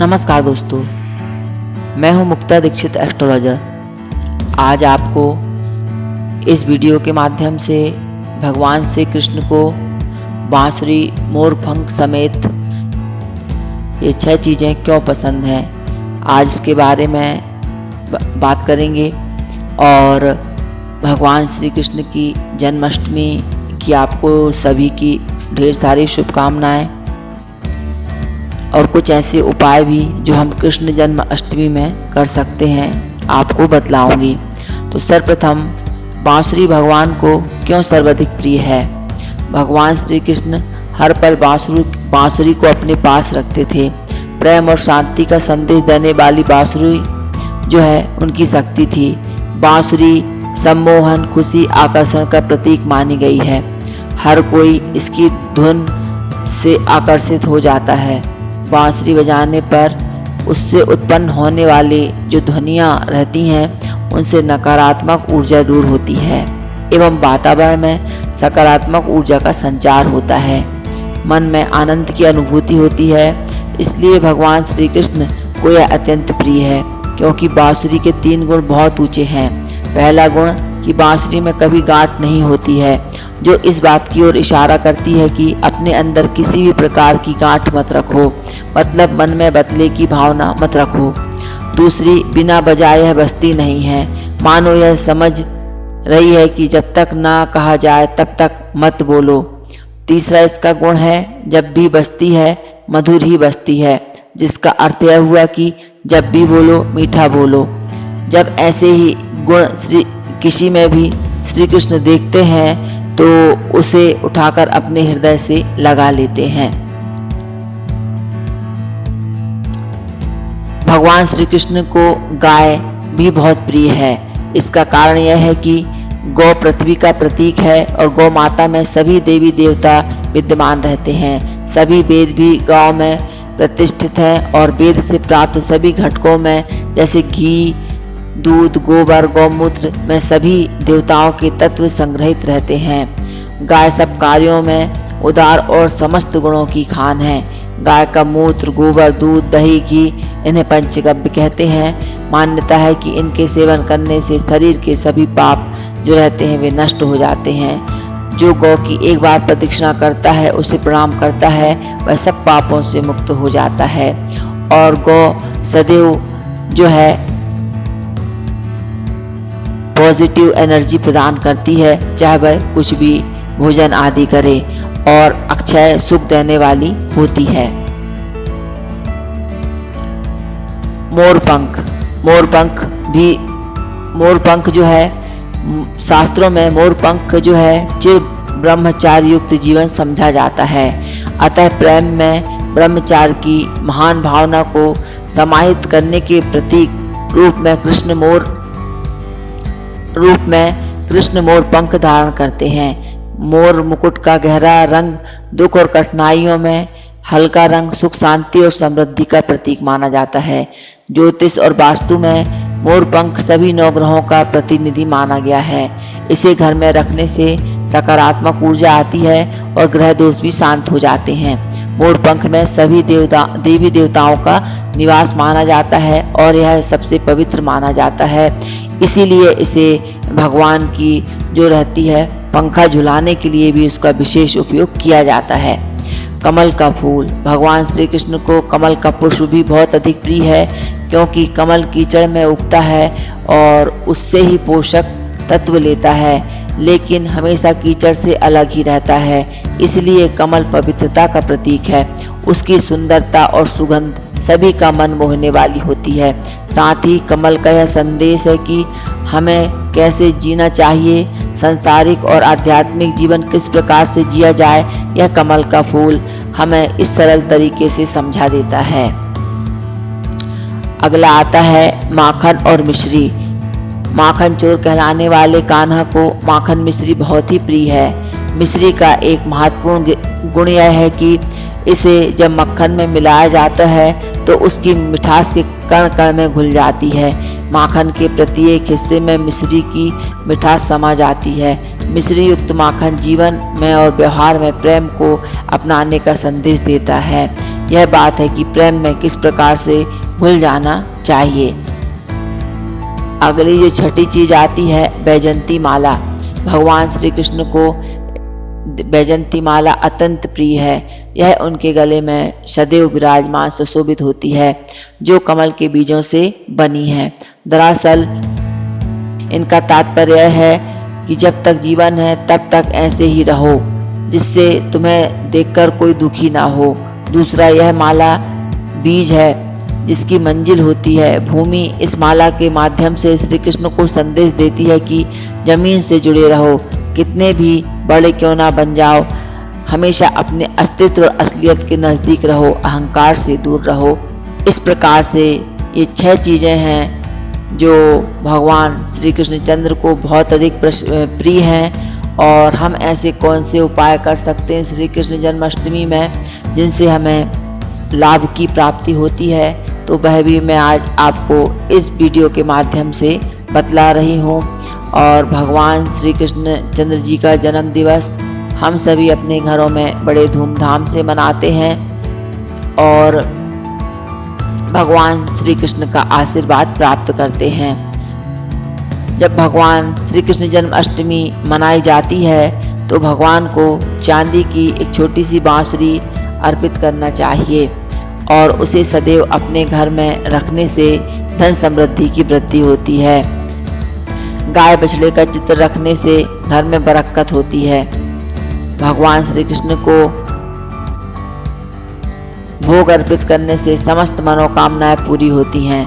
नमस्कार दोस्तों, मैं हूं मुक्ता दीक्षित एस्ट्रोलॉजर। आज आपको इस वीडियो के माध्यम से भगवान श्री कृष्ण को बांसुरी, मोरपंख समेत ये 6 चीज़ें क्यों पसंद हैं, आज इसके बारे में बात करेंगे। और भगवान श्री कृष्ण की जन्माष्टमी की आपको सभी की ढेर सारी शुभकामनाएं और कुछ ऐसे उपाय भी जो हम कृष्ण जन्माष्टमी में कर सकते हैं आपको बतलाऊंगी। तो सर्वप्रथम बांसुरी भगवान को क्यों सर्वाधिक प्रिय है। भगवान श्री कृष्ण हर पल बांसुरी को अपने पास रखते थे। प्रेम और शांति का संदेश देने वाली बांसुरी जो है उनकी शक्ति थी। बांसुरी सम्मोहन, खुशी, आकर्षण का प्रतीक मानी गई है। हर कोई इसकी धुन से आकर्षित हो जाता है। बांसुरी बजाने पर उससे उत्पन्न होने वाली जो ध्वनियाँ रहती हैं उनसे नकारात्मक ऊर्जा दूर होती है एवं वातावरण में सकारात्मक ऊर्जा का संचार होता है। मन में आनंद की अनुभूति होती है। इसलिए भगवान श्री कृष्ण को यह अत्यंत प्रिय है, क्योंकि बांसुरी के 3 गुण बहुत ऊंचे हैं। पहला गुण कि बांसुरी में कभी गांठ नहीं होती है, जो इस बात की ओर इशारा करती है कि अपने अंदर किसी भी प्रकार की गांठ मत रखो, मतलब मन में बदले की भावना मत रखो। दूसरी, बिना बजाए यह बजती नहीं है, मानो यह समझ रही है कि जब तक ना कहा जाए तब तक मत बोलो। तीसरा इसका गुण है, जब भी बजती है मधुर ही बजती है, जिसका अर्थ यह हुआ कि जब भी बोलो मीठा बोलो। जब ऐसे ही गुण किसी में भी श्री कृष्ण देखते हैं तो उसे उठाकर अपने हृदय से लगा लेते हैं। भगवान श्री कृष्ण को गाय भी बहुत प्रिय है। इसका कारण यह है कि गौ पृथ्वी का प्रतीक है और गौ माता में सभी देवी देवता विद्यमान रहते हैं। सभी वेद भी गौ में प्रतिष्ठित हैं और वेद से प्राप्त सभी घटकों में जैसे घी, दूध, गोबर, गौमूत्र में सभी देवताओं के तत्व संग्रहित रहते हैं। गाय सब कार्यों में उदार और समस्त गुणों की खान है। गाय का मूत्र, गोबर, दूध, दही, घी इन्हें पंचगव्य कहते हैं। मान्यता है कि इनके सेवन करने से शरीर के सभी पाप जो रहते हैं वे नष्ट हो जाते हैं। जो गौ की एक बार प्रदक्षिणा करता है, उसे प्रणाम करता है, वह सब पापों से मुक्त हो जाता है। और गौ सदैव जो है पॉजिटिव एनर्जी प्रदान करती है, चाहे वह कुछ भी भोजन आदि करे, और अक्षय सुख देने वाली होती है। मोरपंख जो है शास्त्रों में मोरपंख जो है चिर ब्रह्मचार्य युक्त जीवन समझा जाता है। अतः प्रेम में ब्रह्मचार्य की महान भावना को समाहित करने के प्रतीक रूप में कृष्ण मोर पंख धारण करते हैं। मोर मुकुट का गहरा रंग दुख और कठिनाइयों में हल्का रंग सुख, शांति और समृद्धि का प्रतीक माना जाता है। ज्योतिष और वास्तु में मोर पंख सभी 9 ग्रहों का प्रतिनिधि माना गया है। इसे घर में रखने से सकारात्मक ऊर्जा आती है और ग्रह दोष भी शांत हो जाते हैं। मोर पंख में सभी देवी देवताओं का निवास माना जाता है और यह सबसे पवित्र माना जाता है। इसीलिए इसे भगवान की जो रहती है पंखा झुलाने के लिए भी उसका विशेष उपयोग किया जाता है। कमल का फूल, भगवान श्री कृष्ण को कमल का पुष्प भी बहुत अधिक प्रिय है, क्योंकि कमल कीचड़ में उगता है और उससे ही पोषक तत्व लेता है, लेकिन हमेशा कीचड़ से अलग ही रहता है। इसलिए कमल पवित्रता का प्रतीक है। उसकी सुंदरता और सुगंध सभी का मन मोहने वाली होती है। साथ ही कमल का यह संदेश है कि हमें कैसे जीना चाहिए, सांसारिक और आध्यात्मिक जीवन किस प्रकार से जिया जाए, यह कमल का फूल हमें इस सरल तरीके से समझा देता है। अगला आता है माखन और मिश्री। माखन चोर कहलाने वाले कान्हा को माखन मिश्री बहुत ही प्रिय है। मिश्री का एक महत्वपूर्ण गुण यह है कि इसे जब मक्खन में मिलाया जाता है तो उसकी मिठास के कण कण में घुल जाती है। माखन के प्रत्येक हिस्से में मिश्री की मिठास समा जाती है। मिश्री युक्त माखन जीवन में और व्यवहार में प्रेम को अपनाने का संदेश देता है। यह बात है कि प्रेम में किस प्रकार से भूल जाना चाहिए। अगली जो छठी चीज आती है वैजयंती माला। भगवान श्री कृष्ण को वैजयंती माला अत्यंत प्रिय है। यह उनके गले में सदैव विराजमान सुशोभित होती है, जो कमल के बीजों से बनी है। दरअसल इनका तात्पर्य है कि जब तक जीवन है तब तक ऐसे ही रहो, जिससे तुम्हें देखकर कोई दुखी ना हो। दूसरा, यह माला बीज है जिसकी मंजिल होती है भूमि। इस माला के माध्यम से श्री कृष्ण को संदेश देती है कि जमीन से जुड़े रहो, कितने भी बड़े क्यों ना बन जाओ, हमेशा अपने अस्तित्व और असलियत के नज़दीक रहो, अहंकार से दूर रहो। इस प्रकार से ये 6 चीज़ें हैं जो भगवान श्री कृष्णचंद्र को बहुत अधिक प्रिय हैं। और हम ऐसे कौन से उपाय कर सकते हैं श्री कृष्ण जन्माष्टमी में जिनसे हमें लाभ की प्राप्ति होती है, तो वह भी मैं आज आपको इस वीडियो के माध्यम से बतला रही हूँ। और भगवान श्री कृष्ण चंद्र जी का जन्म दिवस हम सभी अपने घरों में बड़े धूमधाम से मनाते हैं और भगवान श्री कृष्ण का आशीर्वाद प्राप्त करते हैं। जब भगवान श्री कृष्ण जन्माष्टमी मनाई जाती है तो भगवान को चांदी की एक छोटी सी बांसुरी अर्पित करना चाहिए और उसे सदैव अपने घर में रखने से धन समृद्धि की वृद्धि होती है। गाय बछड़े का चित्र रखने से घर में बरकत होती है। भगवान श्री कृष्ण को भोग अर्पित करने से समस्त मनोकामनाएं पूरी होती हैं।